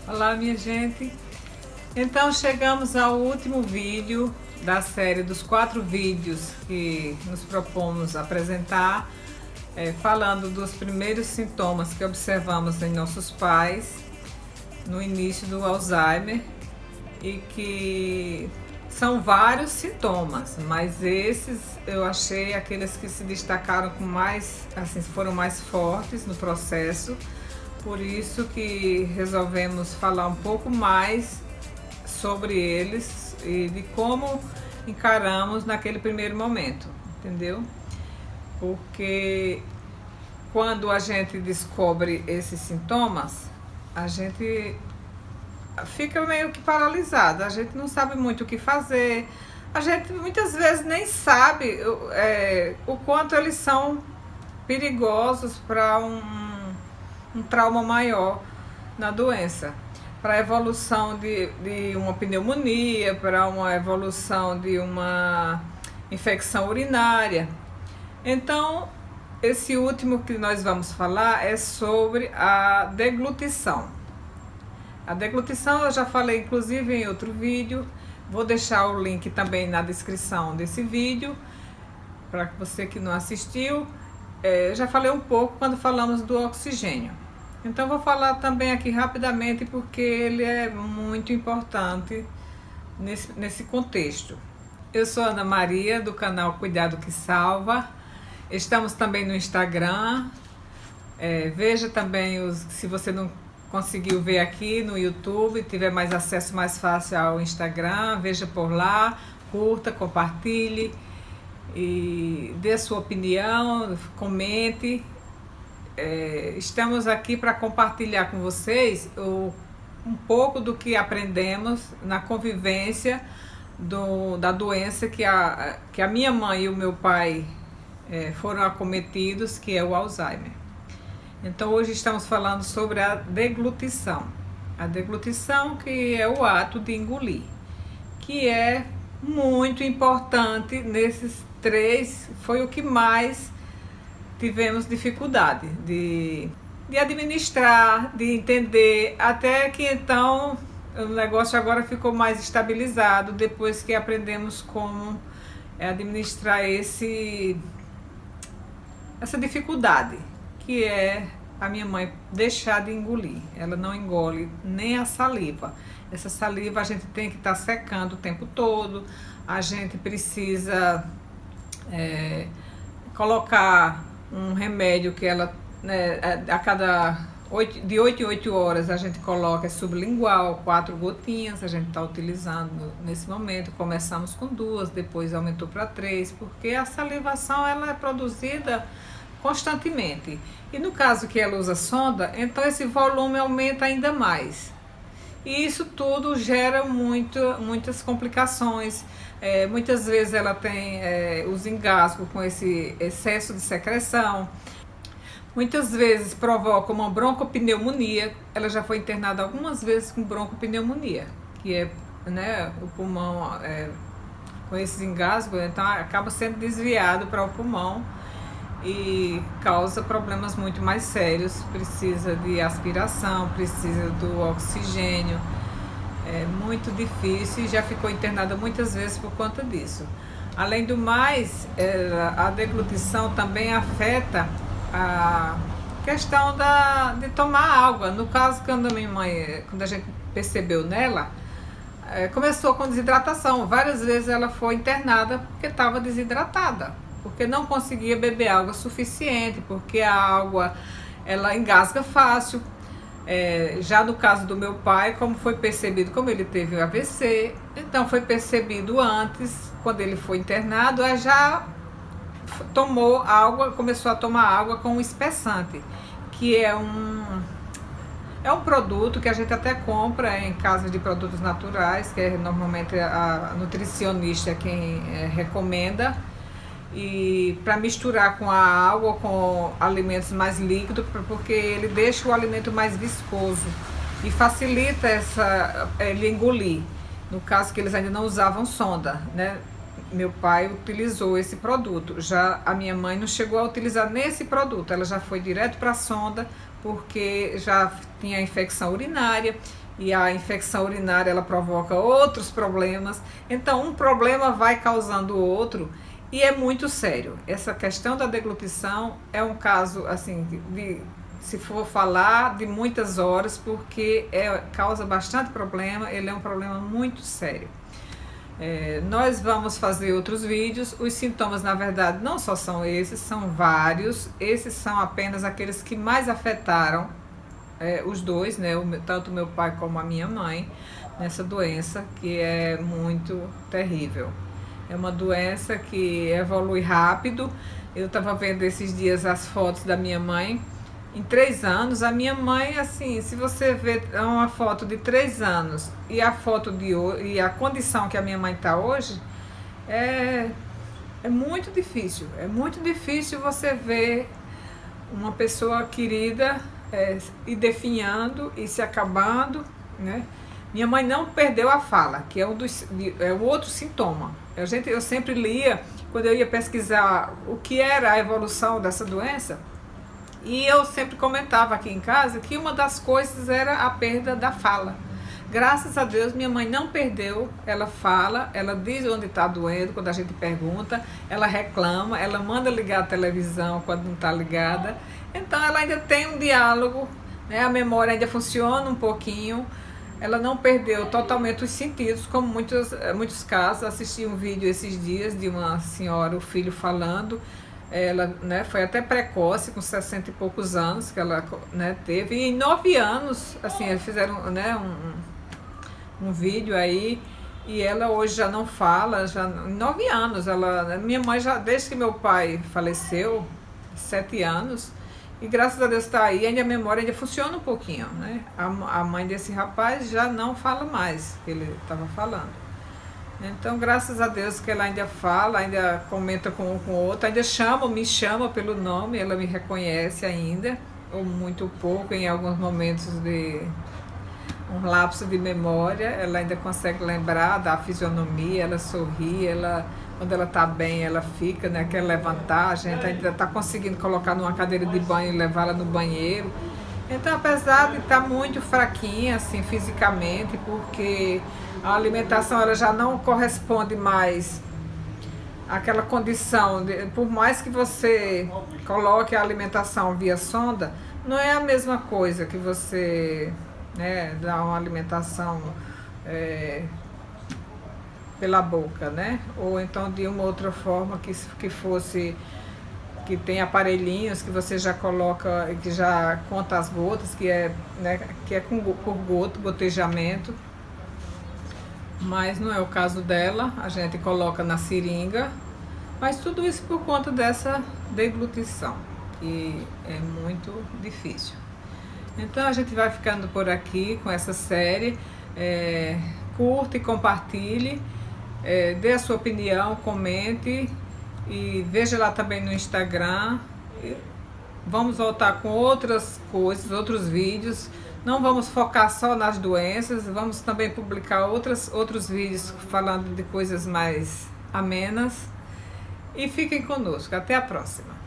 Olá, minha gente. Então chegamos ao último vídeo da série dos 4 vídeos que nos propomos apresentar, falando dos primeiros sintomas que observamos em nossos pais no início do Alzheimer, e que são vários sintomas, mas esses eu achei aqueles que se destacaram com mais, assim, foram mais fortes no processo. Por isso que resolvemos falar um pouco mais sobre eles e de como encaramos naquele primeiro momento, entendeu? Porque quando a gente descobre esses sintomas, a gente fica meio que paralisado, a gente não sabe muito o que fazer, a gente muitas vezes nem sabe o quanto eles são perigosos para um trauma maior na doença, para a evolução de uma pneumonia, para uma evolução de uma infecção urinária. Então, esse último que nós vamos falar é sobre a deglutição. A deglutição eu já falei inclusive em outro vídeo, vou deixar o link também na descrição desse vídeo, para você que não assistiu. Já falei um pouco quando falamos do oxigênio. Então vou falar também aqui rapidamente porque ele é muito importante nesse contexto. Eu sou Ana Maria, do canal Cuidado que Salva. Estamos também no Instagram. Veja também, se você não conseguiu ver aqui no YouTube, tiver mais acesso mais fácil ao Instagram, veja por lá, curta, compartilhe e dê a sua opinião, comente. Estamos aqui para compartilhar com vocês um pouco do que aprendemos na convivência da doença que a minha mãe e o meu pai foram acometidos, que é o Alzheimer. Então hoje estamos falando sobre a deglutição. A deglutição, que é o ato de engolir, que é muito importante nesses 3, foi o que mais tivemos dificuldade de administrar, de entender, até que então o negócio agora ficou mais estabilizado, depois que aprendemos como administrar essa dificuldade, que é a minha mãe deixar de engolir. Ela não engole nem a saliva. Essa saliva a gente tem que estar secando o tempo todo, a gente precisa colocar um remédio que ela, a cada de 8 em 8 horas a gente coloca sublingual, 4 gotinhas, a gente está utilizando nesse momento. Começamos com 2, depois aumentou para 3, porque a salivação ela é produzida constantemente. E no caso que ela usa sonda, então esse volume aumenta ainda mais. E isso tudo gera muitas complicações. Muitas vezes ela tem os engasgos com esse excesso de secreção. Muitas vezes provoca uma broncopneumonia. Ela já foi internada algumas vezes com broncopneumonia, que é, o pulmão com esses engasgos, então acaba sendo desviado para o pulmão e causa problemas muito mais sérios. Precisa de aspiração, precisa do oxigênio. É muito difícil e já ficou internada muitas vezes por conta disso. Além do mais, a deglutição também afeta a questão de tomar água. No caso, quando a minha mãe, quando a gente percebeu nela, começou com desidratação. Várias vezes ela foi internada porque estava desidratada, porque não conseguia beber água suficiente, porque a água ela engasga fácil. Já no caso do meu pai, como foi percebido, como ele teve o AVC, então foi percebido antes, quando ele foi internado, já tomou água, começou a tomar água com um espessante, que é um produto que a gente até compra em casas de produtos naturais, que normalmente a nutricionista quem recomenda, e para misturar com a água, com alimentos mais líquidos, porque ele deixa o alimento mais viscoso e facilita ele engolir. No caso que eles ainda não usavam sonda, Meu pai utilizou esse produto. Já a minha mãe não chegou a utilizar nesse produto, ela já foi direto para a sonda, porque já tinha infecção urinária, e a infecção urinária ela provoca outros problemas. Então um problema vai causando outro, e é muito sério. Essa questão da deglutição é um caso assim se for falar de muitas horas, porque causa bastante problema, ele é um problema muito sério. Nós vamos fazer outros vídeos. Os sintomas, na verdade, não só são esses, são vários. Esses são apenas aqueles que mais afetaram os dois, né? Tanto meu pai como a minha mãe, nessa doença que é muito terrível. É uma doença que evolui rápido. Eu estava vendo esses dias as fotos da minha mãe. Em 3 anos, a minha mãe, assim, se você vê uma foto de 3 anos e a foto de hoje, e a condição que a minha mãe está hoje, é muito difícil. É muito difícil você ver uma pessoa querida ir definhando e se acabando, né? Minha mãe não perdeu a fala, que é o outro sintoma. Eu sempre lia, quando eu ia pesquisar o que era a evolução dessa doença, e eu sempre comentava aqui em casa que uma das coisas era a perda da fala. Graças a Deus, minha mãe não perdeu, ela fala, ela diz onde está doendo quando a gente pergunta, ela reclama, ela manda ligar a televisão quando não está ligada. Então ela ainda tem um diálogo, né? A memória ainda funciona um pouquinho, ela não perdeu totalmente os sentidos, como muitos casos. Assisti um vídeo esses dias de uma senhora, o filho falando. Ela, né, foi até precoce, com 60 e poucos anos que ela, né, teve, e em 9 anos, assim, eles fizeram, né, um vídeo aí, e ela hoje já não fala, já em 9 anos, minha mãe já, desde que meu pai faleceu, 7 anos, e graças a Deus está aí, ainda a memória ainda funciona um pouquinho, né? A mãe desse rapaz já não fala mais, que ele estava falando. Então, graças a Deus que ela ainda fala, ainda comenta com um com o outro, ainda me chama pelo nome, ela me reconhece ainda, ou muito pouco, em alguns momentos de um lapso de memória, ela ainda consegue lembrar da fisionomia, ela sorri, quando ela está bem, ela fica, né, quer levantar, a gente ainda está conseguindo colocar numa cadeira de banho e levá-la no banheiro. Então, apesar de estar muito fraquinha, assim, fisicamente, porque a alimentação ela já não corresponde mais àquela condição, por mais que você coloque a alimentação via sonda, não é a mesma coisa que você, né, dar uma alimentação pela boca, né? Ou então de uma outra forma que fosse, que tem aparelhinhos que você já coloca, que já conta as gotas, né, que é por gotejamento. Mas não é o caso dela, a gente coloca na seringa, mas tudo isso por conta dessa deglutição, que é muito difícil. Então a gente vai ficando por aqui com essa série. Curta e compartilhe, dê a sua opinião, comente e veja lá também no Instagram. Vamos voltar com outras coisas, outros vídeos. Não vamos focar só nas doenças, vamos também publicar outros vídeos falando de coisas mais amenas. E fiquem conosco. Até a próxima.